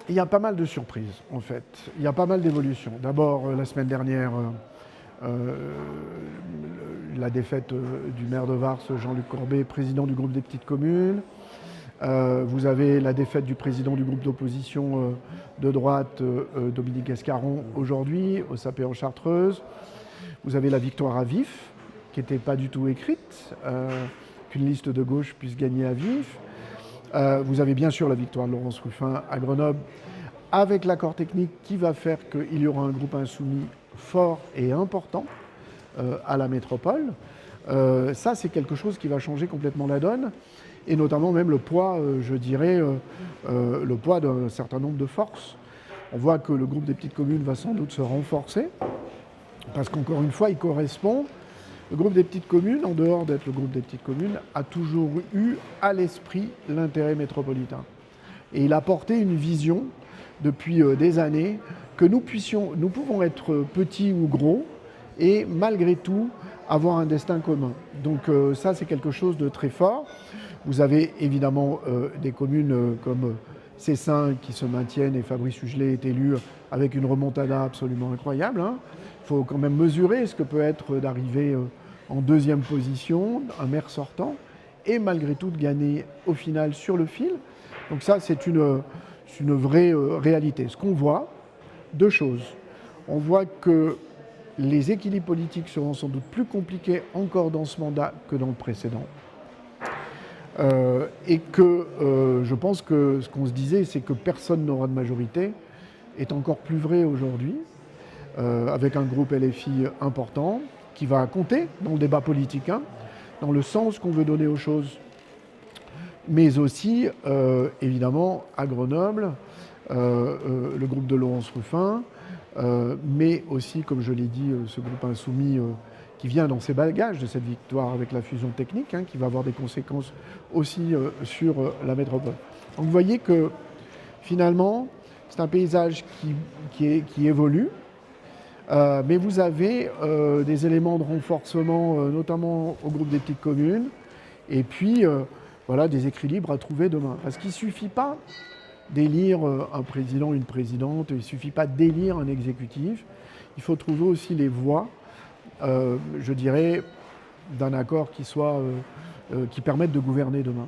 Il y a pas mal de surprises, en fait. Il y a pas mal d'évolutions. D'abord, la semaine dernière, euh, la défaite du maire de Vars, Jean-Luc Corbet, président du groupe des petites communes. Vous avez la défaite du président du groupe d'opposition de droite, Dominique Escaron, aujourd'hui, au SAP en Chartreuse. Vous avez la victoire à Vif, qui n'était pas du tout écrite, qu'une liste de gauche puisse gagner à Vif. Vous avez bien sûr la victoire de Laurence Ruffin à Grenoble, avec l'accord technique qui va faire qu'il y aura un groupe insoumis fort et important à la métropole. Ça, c'est quelque chose qui va changer complètement la donne, et notamment même le poids, je dirais, le poids d'un certain nombre de forces. On voit que le groupe des petites communes va sans doute se renforcer, parce qu'encore une fois, il correspond. Le groupe des petites communes, en dehors d'être le groupe des petites communes, a toujours eu à l'esprit l'intérêt métropolitain. Et il a porté une vision depuis des années que nous pouvons être petits ou gros et malgré tout avoir un destin commun. Donc ça, c'est quelque chose de très fort. Vous avez évidemment des communes comme Cessin qui se maintiennent, et Fabrice Hugelet est élu avec une remontada absolument incroyable. Il faut quand même mesurer ce que peut être d'arriver en deuxième position, un maire sortant, et malgré tout de gagner au final sur le fil. Donc ça, c'est une vraie réalité. Ce qu'on voit, deux choses. On voit que les équilibres politiques seront sans doute plus compliqués encore dans ce mandat que dans le précédent. Et que je pense que ce qu'on se disait, c'est que personne n'aura de majorité, est encore plus vrai aujourd'hui, avec un groupe LFI important, qui va compter dans le débat politique, dans le sens qu'on veut donner aux choses, mais aussi, évidemment, à Grenoble, le groupe de Laurence Ruffin, mais aussi, comme je l'ai dit, ce groupe insoumis qui vient dans ses bagages de cette victoire avec la fusion technique, qui va avoir des conséquences aussi sur la métropole. Donc vous voyez que, finalement, c'est un paysage qui évolue, mais vous avez des éléments de renforcement, notamment au groupe des petites communes, et puis voilà, des équilibres à trouver demain. Parce qu'il ne suffit pas d'élire un président, une présidente, il ne suffit pas d'élire un exécutif, il faut trouver aussi les voies, je dirais, d'un accord qui permette de gouverner demain.